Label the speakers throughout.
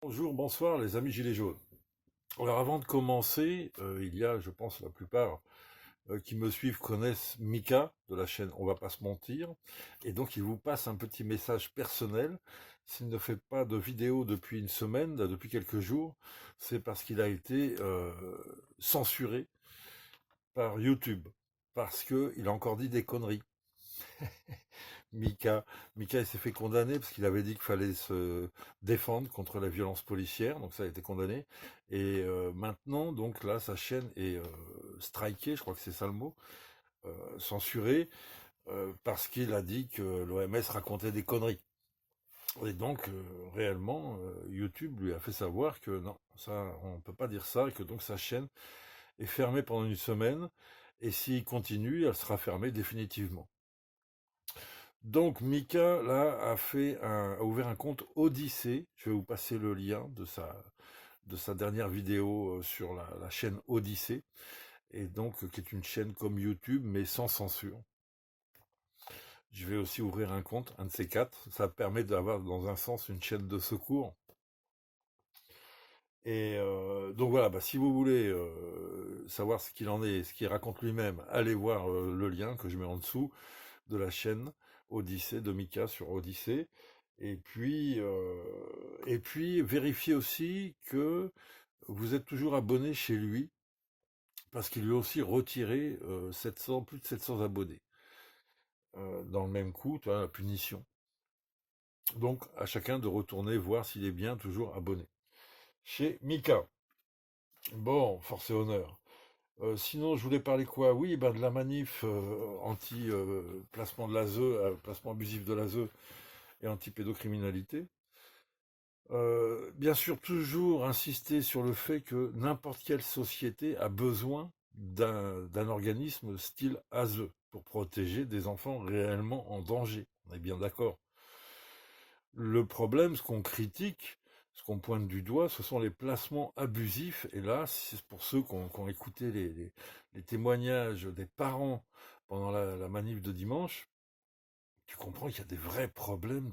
Speaker 1: Bonjour, bonsoir les amis Gilets jaunes. Alors avant de commencer, il y a, je pense, la plupart qui me suivent connaissent Mika de la chaîne On va pas se mentir. Et donc il vous passe un petit message personnel. S'il ne fait pas de vidéo depuis une semaine, là, depuis quelques jours, c'est parce qu'il a été censuré par YouTube. Parce qu'il a encore dit des conneries. Mika, Mika il s'est fait condamner parce qu'il avait dit qu'il fallait se défendre contre la violence policière, donc ça a été condamné. Et maintenant, donc là, sa chaîne est strikée, je crois que c'est ça le mot, censurée, parce qu'il a dit que l'OMS racontait des conneries. Et donc, réellement, YouTube lui a fait savoir que non, ça, on ne peut pas dire ça, et que donc sa chaîne est fermée pendant une semaine, et s'il continue, elle sera fermée définitivement. Donc Mika là a ouvert un compte Odyssée. Je vais vous passer le lien de sa dernière vidéo sur la chaîne Odyssée, et donc qui est une chaîne comme YouTube mais sans censure. Je vais aussi ouvrir un compte, un de ces quatre. Ça permet d'avoir dans un sens une chaîne de secours. Et donc voilà, si vous voulez savoir ce qu'il en est, ce qu'il raconte lui-même, allez voir le lien que je mets en dessous de la chaîne Odyssée de Mika sur Odyssée. Et puis vérifiez aussi que vous êtes toujours abonné chez lui, parce qu'il lui a aussi retiré 700, plus de 700 abonnés. Dans le même coup, tu vois, la punition. Donc à chacun de retourner voir s'il est bien toujours abonné. Chez Mika. Bon, force et honneur. Sinon, je voulais parler quoi? Oui, de la manif anti-placement de l'ASE, placement abusif de l'ASE et anti-pédocriminalité. Bien sûr, toujours insister sur le fait que n'importe quelle société a besoin d'un organisme style ASE pour protéger des enfants réellement en danger. On est bien d'accord. Le problème, ce qu'on critique, ce qu'on pointe du doigt, ce sont les placements abusifs. Et là, c'est pour ceux qui ont écouté les témoignages des parents pendant la manif de dimanche, tu comprends qu'il y a des vrais problèmes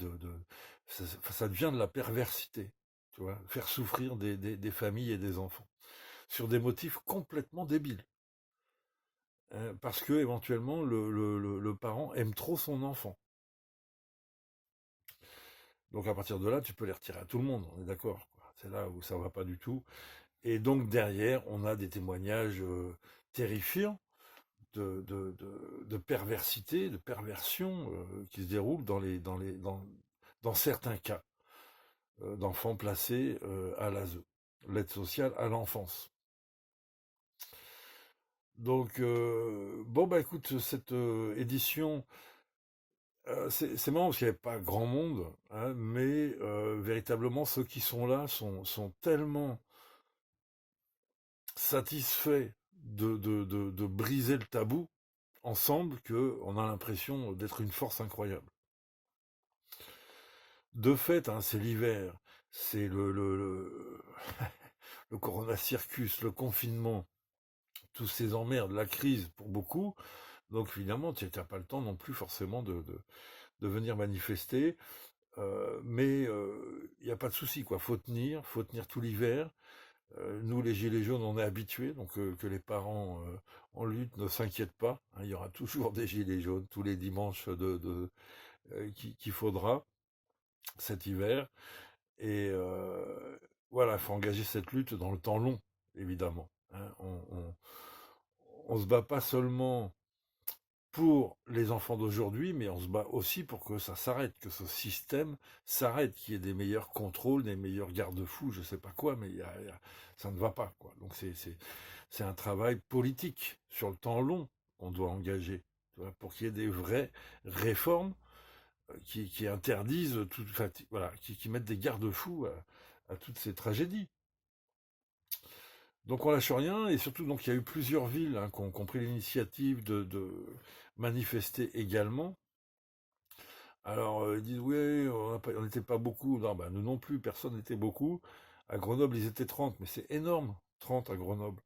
Speaker 1: ça devient de la perversité, tu vois, faire souffrir des familles et des enfants sur des motifs complètement débiles, hein, parce que éventuellement le parent aime trop son enfant. Donc à partir de là, tu peux les retirer à tout le monde, on est d'accord, quoi. C'est là où ça va pas du tout. Et donc derrière, on a des témoignages terrifiants de perversité, de perversion qui se déroulent dans certains cas d'enfants placés à l'ASE, l'aide sociale à l'enfance. Donc, écoute, cette édition, c'est marrant parce qu'il n'y avait pas grand monde, hein, mais véritablement, ceux qui sont là sont tellement satisfaits de briser le tabou ensemble qu'on a l'impression d'être une force incroyable. De fait, hein, c'est l'hiver, c'est le Corona Circus, le confinement, tous ces emmerdes, la crise pour beaucoup. Donc évidemment, tu n'as pas le temps non plus forcément de venir manifester. Mais il n'y a pas de souci, quoi. Faut tenir tout l'hiver. Nous, les Gilets jaunes, on est habitués, donc que les parents en lutte ne s'inquiètent pas, hein. Il y aura toujours des Gilets jaunes tous les dimanches qu'il faudra cet hiver. Et voilà, il faut engager cette lutte dans le temps long, évidemment, hein. On se bat pas seulement pour les enfants d'aujourd'hui, mais on se bat aussi pour que ça s'arrête, que ce système s'arrête, qu'il y ait des meilleurs contrôles, des meilleurs garde-fous, je sais pas quoi, mais ça ne va pas, quoi. Donc c'est un travail politique sur le temps long qu'on doit engager, tu vois, pour qu'il y ait des vraies réformes qui interdisent tout, enfin, voilà, qui mettent des garde-fous à toutes ces tragédies. Donc on lâche rien, et surtout donc il y a eu plusieurs villes hein, qui ont pris l'initiative de manifester également. Alors ils disent oui, on n'était pas beaucoup. Non, nous non plus, personne n'était beaucoup. À Grenoble, ils étaient 30, mais c'est énorme, 30 à Grenoble,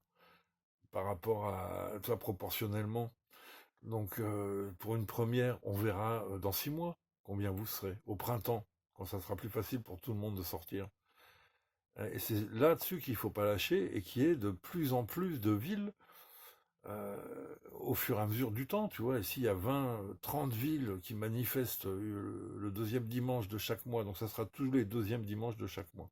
Speaker 1: par rapport à toi proportionnellement. Donc pour une première, on verra dans 6 mois combien vous serez, au printemps, quand ça sera plus facile pour tout le monde de sortir. Et c'est là-dessus qu'il ne faut pas lâcher et qu'il y ait de plus en plus de villes au fur et à mesure du temps, tu vois. Et s'il y a 20, 30 villes qui manifestent le deuxième dimanche de chaque mois, donc ça sera tous les deuxièmes dimanches de chaque mois.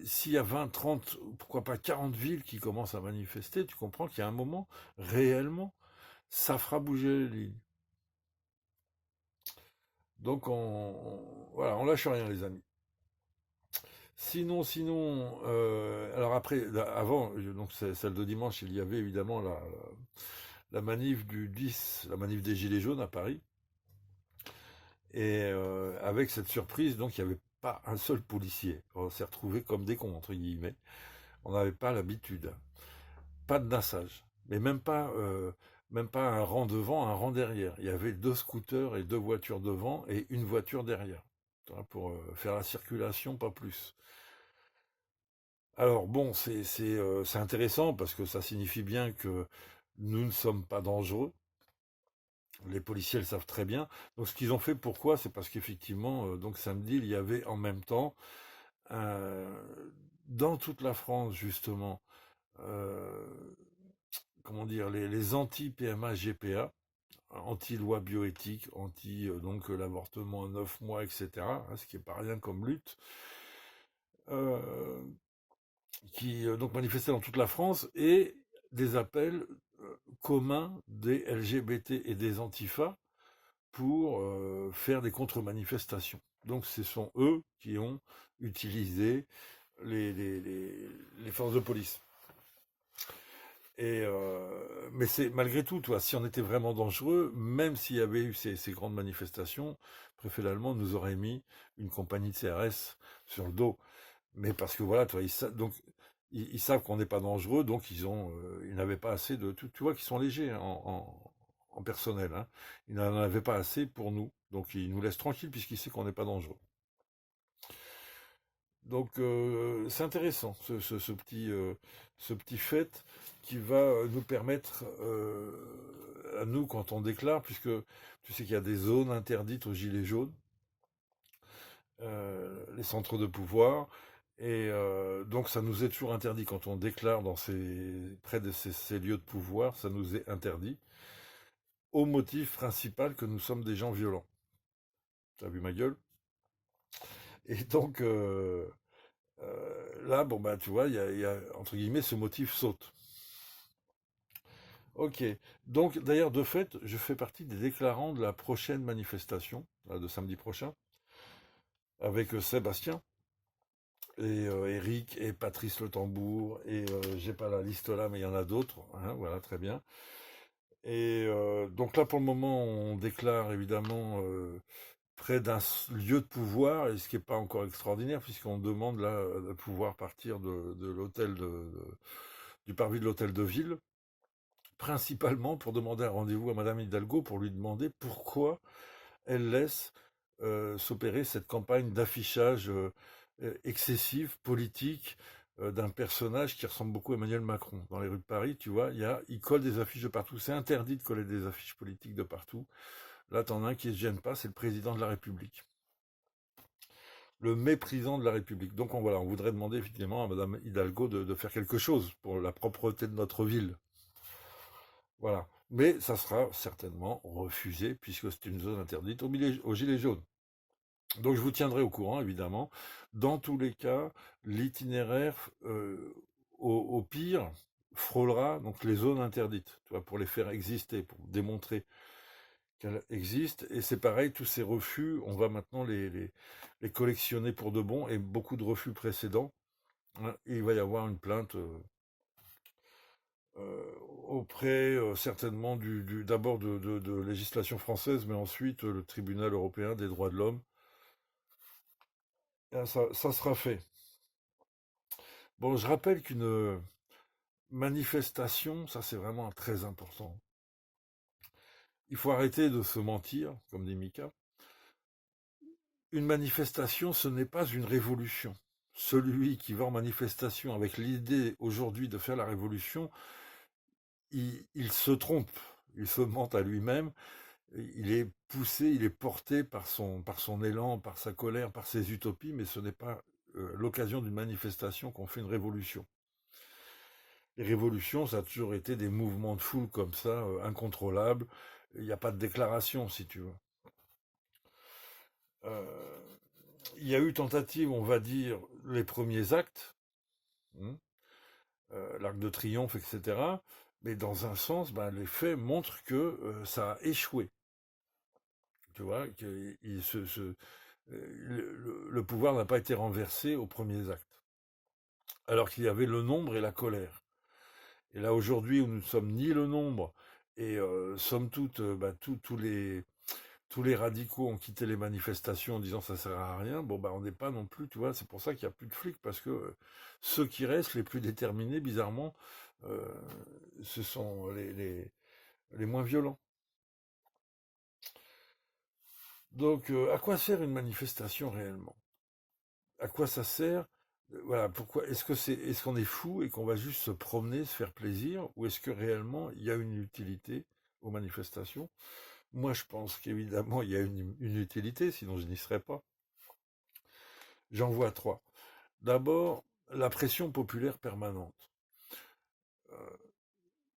Speaker 1: S'il y a 20, 30, pourquoi pas 40 villes qui commencent à manifester, tu comprends qu'il y a un moment, réellement, ça fera bouger les lignes. Donc voilà, on lâche rien les amis. Sinon, alors après, avant, donc celle de dimanche, il y avait évidemment la manif du 10, la manif des Gilets jaunes à Paris. Et avec cette surprise, donc il n'y avait pas un seul policier. On s'est retrouvé comme des cons, entre guillemets. On n'avait pas l'habitude. Pas de nassage. Mais même pas un rang devant, un rang derrière. Il y avait 2 scooters et 2 voitures devant et une voiture derrière. Pour faire la circulation, pas plus. Alors bon, c'est intéressant parce que ça signifie bien que nous ne sommes pas dangereux. Les policiers le savent très bien. Donc ce qu'ils ont fait, pourquoi? C'est parce qu'effectivement, donc samedi, il y avait en même temps, euh, dans toute la France justement, euh, comment dire, les anti-PMA GPA, anti-loi bioéthique, anti donc l'avortement à 9 mois, etc., ce qui est pas rien comme lutte, euh, qui donc manifestaient dans toute la France, et des appels communs des LGBT et des antifas pour faire des contre-manifestations. Donc ce sont eux qui ont utilisé les forces de police. Mais c'est malgré tout, toi, si on était vraiment dangereux, même s'il y avait eu ces grandes manifestations, le préfet allemand nous aurait mis une compagnie de CRS sur le dos. Mais parce que voilà, toi, donc ils savent qu'on n'est pas dangereux, donc ils n'avaient pas assez de, tu vois qu'ils sont légers hein, en personnel, hein. Ils n'en avaient pas assez pour nous, donc ils nous laissent tranquilles puisqu'ils savent qu'on n'est pas dangereux. Donc c'est intéressant ce petit fait qui va nous permettre à nous quand on déclare, puisque tu sais qu'il y a des zones interdites aux gilets jaunes, les centres de pouvoir, et donc ça nous est toujours interdit quand on déclare près de ces lieux de pouvoir, ça nous est interdit, au motif principal que nous sommes des gens violents. T'as vu ma gueule? Et donc là, bon bah tu vois, il y a entre guillemets ce motif saute. Ok. Donc d'ailleurs de fait, je fais partie des déclarants de la prochaine manifestation, de samedi prochain, avec Sébastien et Eric et Patrice Le Tambour et j'ai pas la liste là, mais il y en a d'autres. Hein, voilà, très bien. Et donc là pour le moment, on déclare évidemment près d'un lieu de pouvoir, et ce qui n'est pas encore extraordinaire, puisqu'on demande là de pouvoir partir de l'hôtel du parvis de l'hôtel de ville, principalement pour demander un rendez-vous à Madame Hidalgo pour lui demander pourquoi elle laisse s'opérer cette campagne d'affichage excessif, politique, d'un personnage qui ressemble beaucoup à Emmanuel Macron. Dans les rues de Paris, tu vois, il colle des affiches de partout. C'est interdit de coller des affiches politiques de partout. Là, t'en as un qui ne se gêne pas, c'est le président de la République. Le méprisant de la République. Donc voilà, on voudrait demander effectivement à Madame Hidalgo de faire quelque chose pour la propreté de notre ville. Voilà. Mais ça sera certainement refusé puisque c'est une zone interdite aux gilets jaunes. Donc je vous tiendrai au courant, évidemment. Dans tous les cas, l'itinéraire, au pire, frôlera donc les zones interdites, tu vois, pour les faire exister, pour démontrer qu'elles existent. Et c'est pareil, tous ces refus, on va maintenant les collectionner pour de bon, et beaucoup de refus précédents. Hein, il va y avoir une plainte auprès certainement d'abord de législation française, mais ensuite le tribunal européen des droits de l'homme. Ça sera fait. Bon, je rappelle qu'une manifestation, ça c'est vraiment très important. Il faut arrêter de se mentir, comme dit Mika. Une manifestation, ce n'est pas une révolution. Celui qui va en manifestation avec l'idée aujourd'hui de faire la révolution, il se trompe, il se ment à lui-même. il est poussé, il est porté par son élan, par sa colère, par ses utopies, mais ce n'est pas l'occasion d'une manifestation qu'on fait une révolution. Les révolutions, ça a toujours été des mouvements de foule comme ça, incontrôlables. Il n'y a pas de déclaration, si tu veux. Euh, il y a eu tentative, on va dire, les premiers actes, hein, l'Arc de Triomphe, etc. Mais dans un sens, ben, les faits montrent que ça a échoué. Tu vois, que le pouvoir n'a pas été renversé aux premiers actes. Alors qu'il y avait le nombre et la colère. Et là, aujourd'hui, où nous ne sommes ni le nombre, et somme toute, tous les radicaux ont quitté les manifestations en disant ça sert à rien, bon, bah, on n'est pas non plus, tu vois, c'est pour ça qu'il n'y a plus de flics, parce que ceux qui restent, les plus déterminés, bizarrement, euh, ce sont les moins violents. Donc, à quoi sert une manifestation réellement? À quoi ça sert? Voilà, pourquoi est-ce qu'on est fou et qu'on va juste se promener, se faire plaisir, ou est-ce que réellement il y a une utilité aux manifestations? Moi, je pense qu'évidemment il y a une utilité, sinon je n'y serais pas. J'en vois trois. D'abord, la pression populaire permanente. Euh,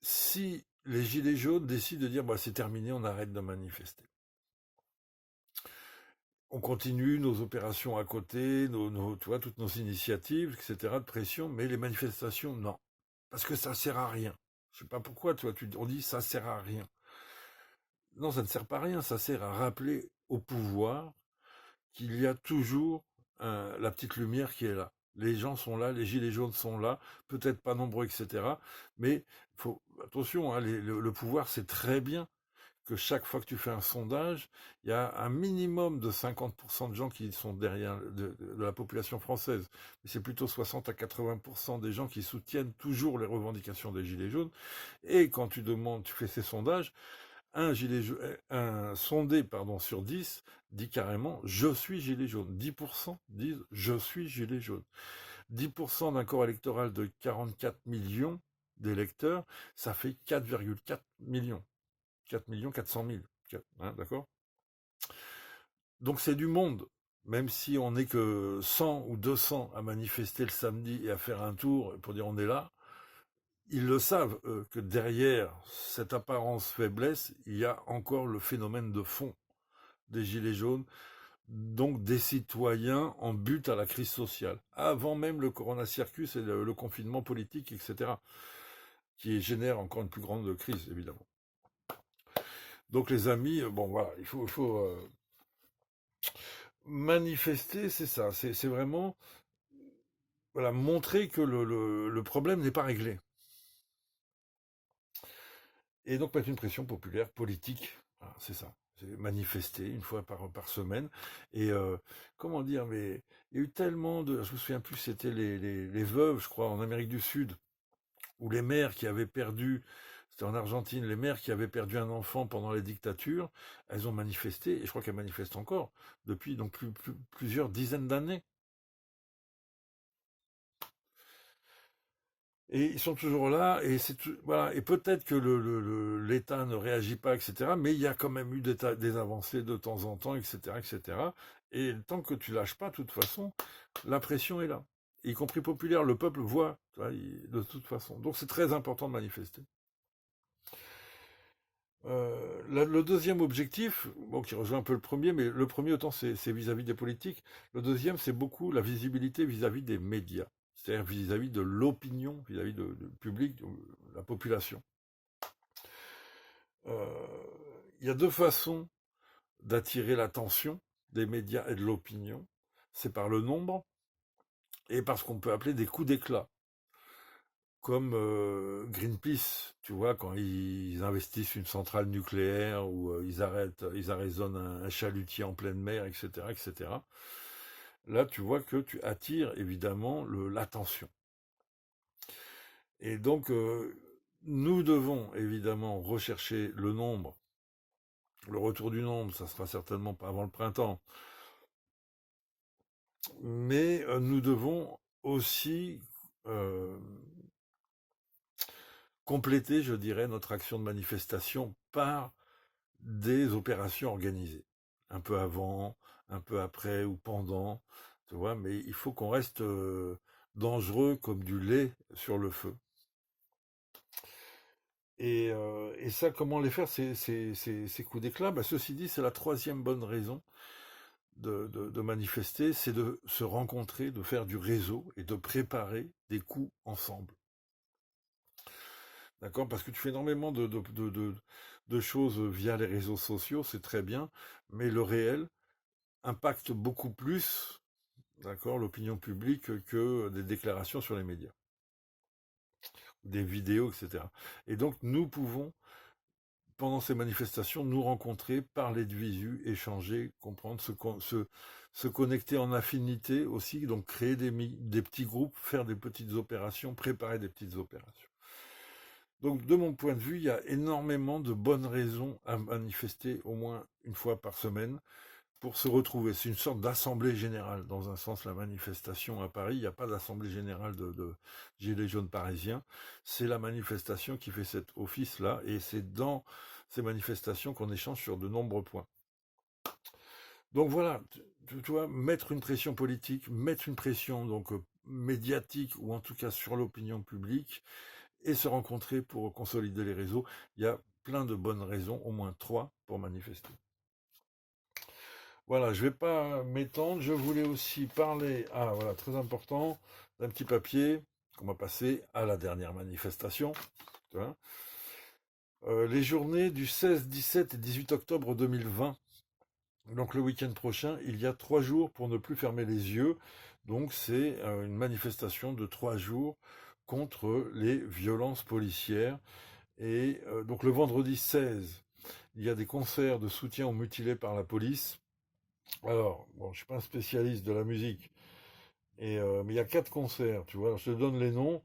Speaker 1: si les gilets jaunes décident de dire bah, c'est terminé, on arrête de manifester. On continue nos opérations à côté, tu vois, toutes nos initiatives, etc., de pression, mais les manifestations, non. Parce que ça sert à rien. Je sais pas pourquoi, tu vois, on dit ça sert à rien. Non, ça ne sert pas à rien, ça sert à rappeler au pouvoir qu'il y a toujours la petite lumière qui est là. Les gens sont là, les gilets jaunes sont là, peut-être pas nombreux, etc. Mais attention, hein, le pouvoir, c'est très bien que chaque fois que tu fais un sondage, il y a un minimum de 50% de gens qui sont derrière de la population française. Mais c'est plutôt 60 à 80% des gens qui soutiennent toujours les revendications des Gilets jaunes. Et quand tu demandes, tu fais ces sondages, un sondé sur 10 dit carrément je suis gilet jaune. 10% disent je suis gilet jaune. 10% d'un corps électoral de 44 millions d'électeurs, ça fait 4,4 millions. 4 millions 400 000. Hein, d'accord? Donc c'est du monde. Même si on n'est que 100 ou 200 à manifester le samedi et à faire un tour pour dire on est là, ils le savent, eux, que derrière cette apparence faiblesse, il y a encore le phénomène de fond des Gilets jaunes, donc des citoyens en but à la crise sociale, avant même le corona circus et le confinement politique, etc., qui génère encore une plus grande crise, évidemment. Donc les amis, bon voilà, il faut manifester, c'est ça, c'est vraiment voilà, montrer que le problème n'est pas réglé. Et donc mettre une pression populaire, politique, voilà, c'est ça. C'est manifester une fois par semaine. Et comment dire, mais il y a eu tellement de... Je me souviens plus, c'était les veuves, je crois, en Amérique du Sud, ou les mères qui avaient perdu, c'était en Argentine, les mères qui avaient perdu un enfant pendant les dictatures, elles ont manifesté, et je crois qu'elles manifestent encore, depuis donc plusieurs dizaines d'années. Et ils sont toujours là, et voilà. Et peut-être que l'État ne réagit pas, etc. Mais il y a quand même eu des avancées de temps en temps, etc., etc. Et tant que tu lâches pas, de toute façon, la pression est là, y compris populaire. Le peuple voit, tu vois, de toute façon. Donc c'est très important de manifester. Le deuxième objectif, bon, qui rejoint un peu le premier, mais le premier autant c'est vis-à-vis des politiques. Le deuxième, c'est beaucoup la visibilité vis-à-vis des médias, c'est-à-dire vis-à-vis de l'opinion, vis-à-vis du public, de la population. Il y a deux façons d'attirer l'attention des médias et de l'opinion. C'est par le nombre et par ce qu'on peut appeler des coups d'éclat. Comme Greenpeace, tu vois, quand ils investissent une centrale nucléaire ou ils arraisonnent un chalutier en pleine mer, etc., etc. Là, tu vois que tu attires évidemment l'attention. Et donc, nous devons évidemment rechercher le nombre. Le retour du nombre, ça sera certainement pas avant le printemps. Mais nous devons aussi compléter, je dirais, notre action de manifestation par des opérations organisées. Un peu avant, un peu après ou pendant, tu vois, mais il faut qu'on reste dangereux comme du lait sur le feu. Et ça, comment les faire, ces coups d'éclat? Bah, ceci dit, c'est la troisième bonne raison de manifester, c'est de se rencontrer, de faire du réseau et de préparer des coups ensemble. D'accord? Parce que tu fais énormément de choses via les réseaux sociaux, c'est très bien, mais le réel impacte beaucoup plus, d'accord, l'opinion publique que des déclarations sur les médias, des vidéos, etc. Et donc, nous pouvons, pendant ces manifestations, nous rencontrer, parler de visu, échanger, comprendre, se connecter en affinité aussi, donc créer des petits groupes, faire des petites opérations, préparer des petites opérations. Donc, de mon point de vue, il y a énormément de bonnes raisons à manifester au moins une fois par semaine pour se retrouver. C'est une sorte d'assemblée générale. Dans un sens, la manifestation à Paris, il n'y a pas d'assemblée générale de Gilets jaunes parisiens. C'est la manifestation qui fait cet office-là, et c'est dans ces manifestations qu'on échange sur de nombreux points. Donc voilà, tu vois, mettre une pression politique, mettre une pression donc médiatique, ou en tout cas sur l'opinion publique, et se rencontrer pour consolider les réseaux. Il y a plein de bonnes raisons, au moins 3, pour manifester. Voilà, je ne vais pas m'étendre. Je voulais aussi parler, voilà, très important, d'un petit papier qu'on va passer à la dernière manifestation. Tu vois. Les journées du 16, 17 et 18 octobre 2020. Donc le week-end prochain, il y a 3 jours pour ne plus fermer les yeux. Donc c'est une manifestation de 3 jours contre les violences policières. Et donc le vendredi 16, il y a des concerts de soutien aux mutilés par la police. Alors, bon, je suis pas un spécialiste de la musique, mais il y a 4 concerts, tu vois. Alors, je te donne les noms.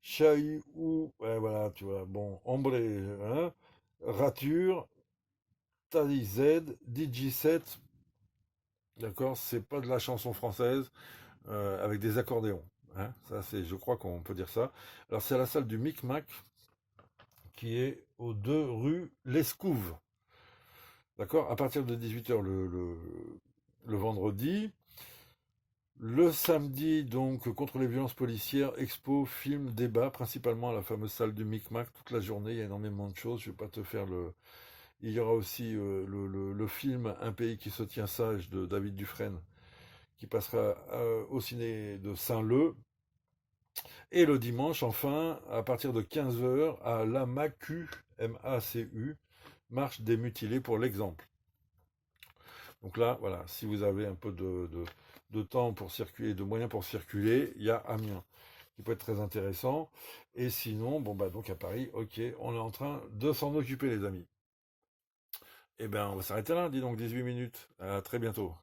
Speaker 1: Chai ou, ouais, voilà, tu vois. Bon, Ambré, hein, Rature, Tali Z, DJ7, d'accord. C'est pas de la chanson française avec des accordéons. Hein, ça, c'est, je crois qu'on peut dire ça. Alors, c'est à la salle du Micmac qui est aux 2 rue Lescouve. D'accord. À partir de 18h le vendredi. Le samedi, donc, contre les violences policières, expo, film, débat, principalement à la fameuse salle du Micmac, toute la journée, il y a énormément de choses, je ne vais pas te faire le... Il y aura aussi le film Un pays qui se tient sage de David Dufresne, qui passera au ciné de Saint-Leu. Et le dimanche, enfin, à partir de 15h, à la MACU, M-A-C-U, Marche des mutilés pour l'exemple. Donc là, voilà, si vous avez un peu de temps pour circuler, de moyens pour circuler, il y a Amiens, qui peut être très intéressant. Et sinon, bon bah donc à Paris, ok, on est en train de s'en occuper les amis. Eh bien, on va s'arrêter là, dis donc 18 minutes. À très bientôt.